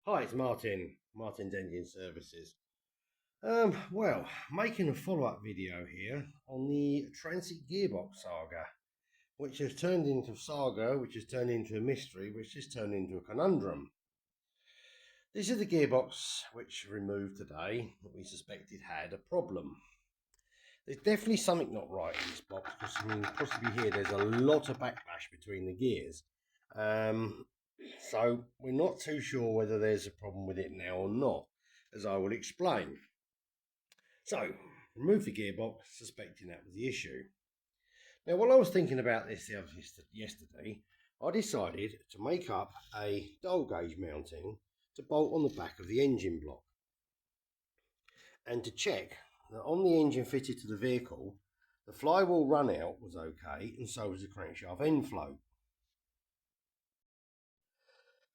Hi, it's Martin's Engine Services. Making a follow-up video here on the Transit Gearbox saga, which has turned into saga, which has turned into a mystery, which has turned into a conundrum. This is the gearbox which removed today that we suspected had a problem. There's definitely something not right in this box because possibly here there's a lot of backlash between the gears. So we're not too sure whether there's a problem with it now or not, as I will explain. So, remove the gearbox, suspecting that was the issue. Now, while I was thinking about this yesterday, I decided to make up a dial gauge mounting to bolt on the back of the engine block and to check that on the engine fitted to the vehicle, the flywheel run out was okay and so was the crankshaft end flow.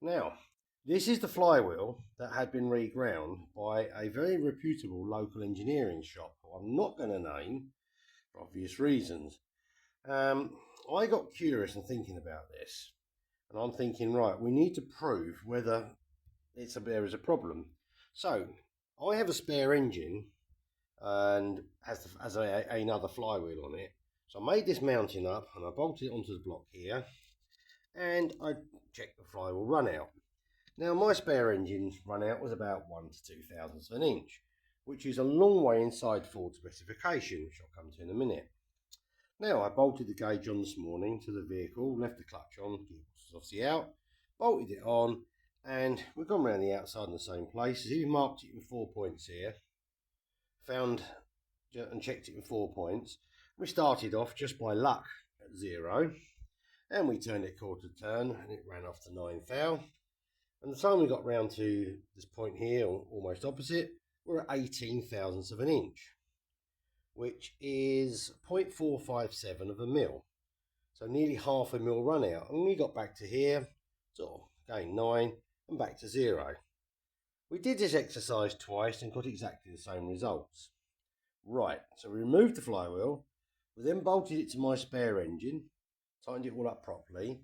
Now, this is the flywheel that had been reground by a very reputable local engineering shop, who I'm not going to name for obvious reasons. I got curious and thinking about this, and I'm thinking, right, we need to prove whether there is a problem. So, I have a spare engine and has another flywheel on it. So I made this mounting up and I bolted it onto the block here, and I checked the flywheel run out. Now my spare engine's run out was about 1 to 2 thousandths of an inch, which is a long way inside Ford specification, which I'll come to in a minute. Now I bolted the gauge on this morning to the vehicle, left the clutch on, gearbox was obviously out, bolted it on, and we've gone around the outside in the same place. As we've marked it in 4 points here, found and checked it in 4 points. We started off just by luck at 0, and we turned it quarter turn and it ran off to 9 thou. And the time we got round to this point here, almost opposite, we're at 18 thousandths of an inch, which is 0.457 of a mil. So nearly half a mil run out. And we got back to here, sort of going 9 and back to 0. We did this exercise twice and got exactly the same results. Right, so we removed the flywheel, we then bolted it to my spare engine, tightened it all up properly,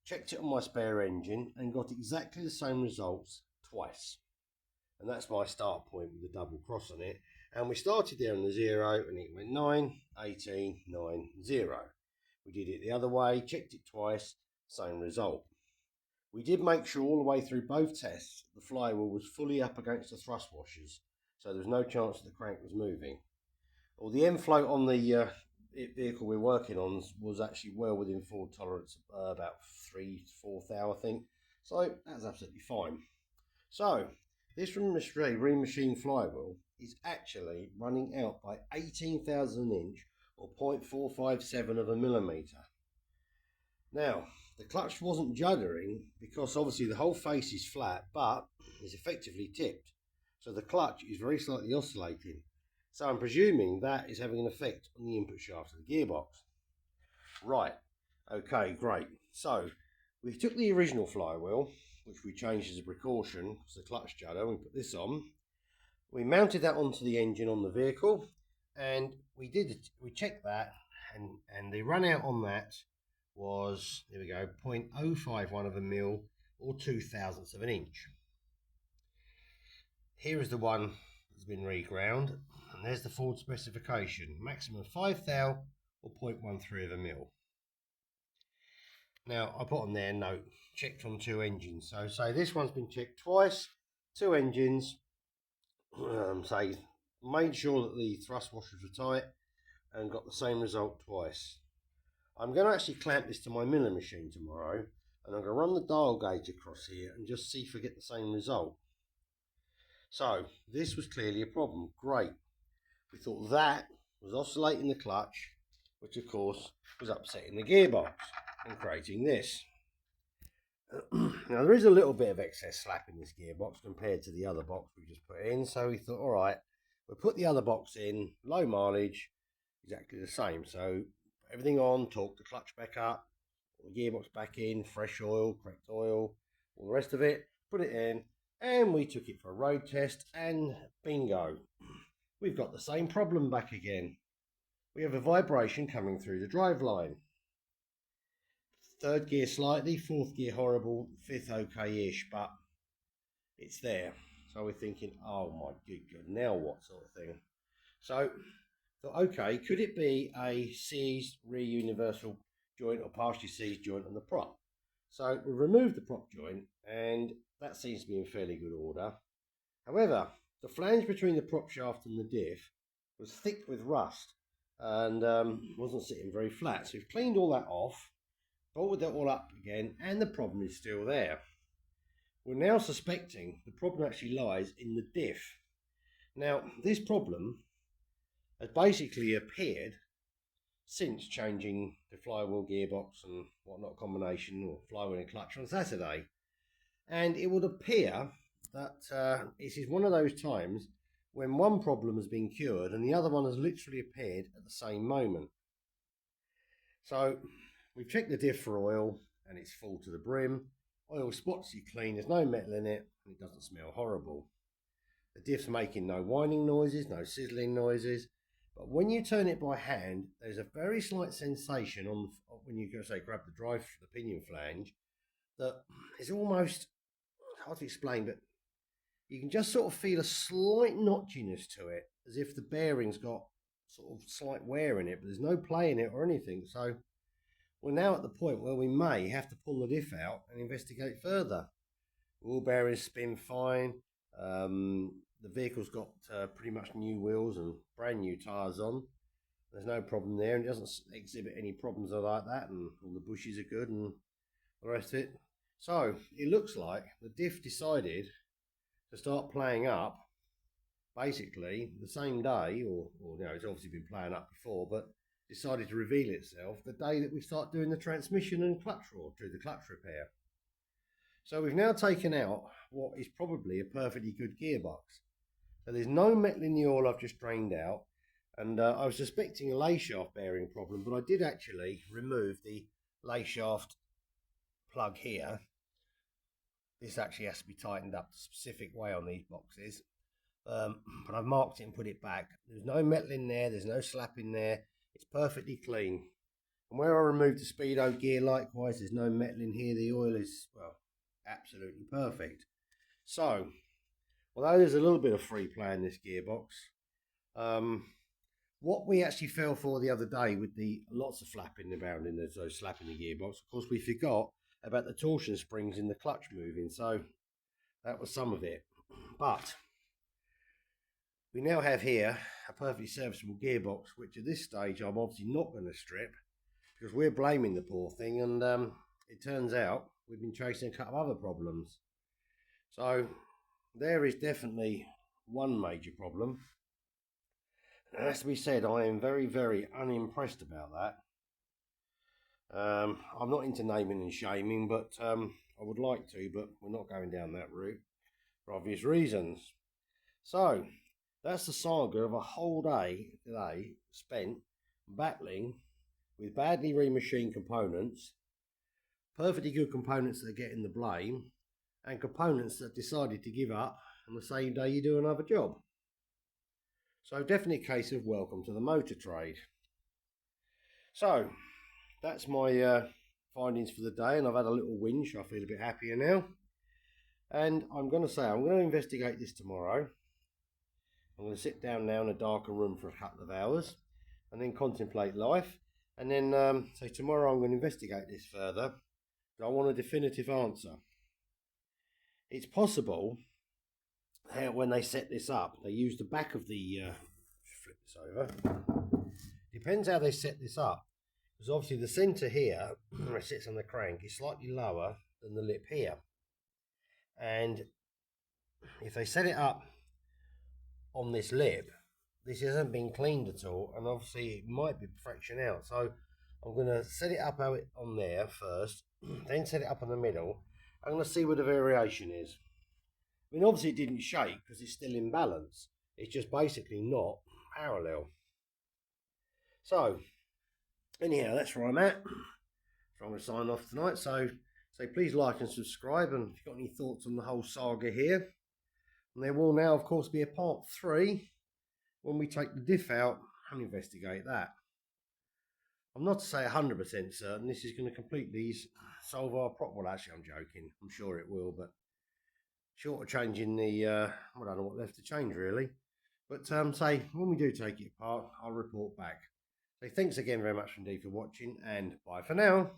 checked it on my spare engine and got exactly the same results twice. And that's my start point with the double cross on it. And we started there on the 0 and it went 9, 18, 9, 0. We did it the other way, checked it twice, same result. We did make sure all the way through both tests the flywheel was fully up against the thrust washers, so there was no chance that the crank was moving. Well, the end float on the vehicle we're working on was actually well within Ford tolerance, about 3 to 4 thou, I think. So that's absolutely fine. So this remachined flywheel is actually running out by 18 thousand an inch or 0.457 of a millimetre. Now, the clutch wasn't juddering because obviously the whole face is flat, but is effectively tipped. So the clutch is very slightly oscillating. So I'm presuming that is having an effect on the input shaft of the gearbox. Right, okay, great. So we took the original flywheel, which we changed as a precaution because the clutch judder, we put this on. We mounted that onto the engine on the vehicle, and we checked that, and the run out on that was, there we go, 0.051 of a mil or 2 thousandths of an inch. Here is the one that's been reground, and there's the Ford specification, maximum 5 thou or 0.13 of a mil. Now I put on there note, checked on 2 engines. So say this one's been checked twice, 2 engines, say made sure that the thrust washers were tight and got the same result twice. I'm going to actually clamp this to my milling machine tomorrow, and I'm going to run the dial gauge across here and just see if I get the same result. So this was clearly a problem. Great. We thought that was oscillating the clutch, which of course was upsetting the gearbox and creating this. Now there is a little bit of excess slap in this gearbox compared to the other box we just put in, so we thought, all right, we'll put the other box in, low mileage, exactly the same. So everything on, torque the clutch back up, put the gearbox back in, fresh oil, correct oil, all the rest of it, put it in, and we took it for a road test, and bingo, we've got the same problem back again. We have a vibration coming through the driveline. Third gear slightly, fourth gear horrible, fifth okay-ish, but it's there. So we're thinking, oh my good, now what sort of thing? So thought, okay, could it be a seized rear universal joint or partially seized joint on the prop? So we removed the prop joint, and that seems to be in fairly good order. However, the flange between the prop shaft and the diff was thick with rust and wasn't sitting very flat. So we've cleaned all that off, bolted that all up again, and the problem is still there. We're now suspecting the problem actually lies in the diff. Now, this problem has basically appeared since changing the flywheel gearbox and whatnot combination, or flywheel and clutch, on Saturday. And it would appear that this is one of those times when one problem has been cured and the other one has literally appeared at the same moment. So we've checked the diff for oil and it's full to the brim. Oil spotsy clean, there's no metal in it, and it doesn't smell horrible. The diff's making no whining noises, no sizzling noises, but when you turn it by hand, there's a very slight sensation on when you go, say, grab the pinion flange, that is almost hard to explain, but you can just sort of feel a slight notchiness to it, as if the bearing's got sort of slight wear in it, but there's no play in it or anything. So we're now at the point where we may have to pull the diff out and investigate further. Wheel bearings spin fine. The vehicle's got pretty much new wheels and brand new tyres on. There's no problem there, and it doesn't exhibit any problems like that, and all the bushes are good and the rest of it. So it looks like the diff decided to start playing up basically the same day, or it's obviously been playing up before, but decided to reveal itself the day that we start doing the transmission and clutch rod through the clutch repair. So we've now taken out what is probably a perfectly good gearbox. So there's no metal in the oil I've just drained out, and I was suspecting a lay shaft bearing problem, but I did actually remove the lay shaft plug here. This actually has to be tightened up the specific way on these boxes, but I've marked it and put it back. There's no metal in there, there's no slap in there, it's perfectly clean. And where I removed the speedo gear, likewise, there's no metal in here. The oil is, well, absolutely perfect. So although there's a little bit of free play in this gearbox, what we actually fell for the other day with the lots of flapping around in the slapping the gearbox, of course we forgot about the torsion springs in the clutch moving, so that was some of it. But we now have here a perfectly serviceable gearbox, which at this stage I'm obviously not going to strip, because we're blaming the poor thing, and it turns out we've been chasing a couple of other problems. So there is definitely one major problem. It has to be said, I am very, very unimpressed about that. I'm not into naming and shaming, but I would like to, but we're not going down that route for obvious reasons. So that's the saga of a whole day today spent battling with badly remachined components, perfectly good components that are getting the blame, and components that decided to give up on the same day you do another job. So definitely a case of welcome to the motor trade. So that's my findings for the day, and I've had a little whinge. I feel a bit happier now. And I'm going to say, I'm going to investigate this tomorrow. I'm going to sit down now in a darker room for a couple of hours and then contemplate life. And then say tomorrow I'm going to investigate this further. I want a definitive answer. It's possible how when they set this up, they use the back of the, flip this over. Depends how they set this up. Because obviously the centre here, where it sits on the crank, is slightly lower than the lip here. And if they set it up on this lip, this hasn't been cleaned at all, and obviously it might be fraction out. So I'm going to set it up on there first, then set it up in the middle. I'm going to see where the variation is. I mean, obviously it didn't shake because it's still in balance. It's just basically not parallel. So anyhow, that's where I'm at. So I'm going to sign off tonight. So please like and subscribe, and if you've got any thoughts on the whole saga here. And there will now, of course, be a part 3 when we take the diff out and investigate that. I'm not to say 100% certain this is going to completely solve our problem. Well, actually, I'm joking. I'm sure it will, but short of changing the, I don't know what left to change really. But say, when we do take it apart, I'll report back. So thanks again very much indeed for watching, and bye for now.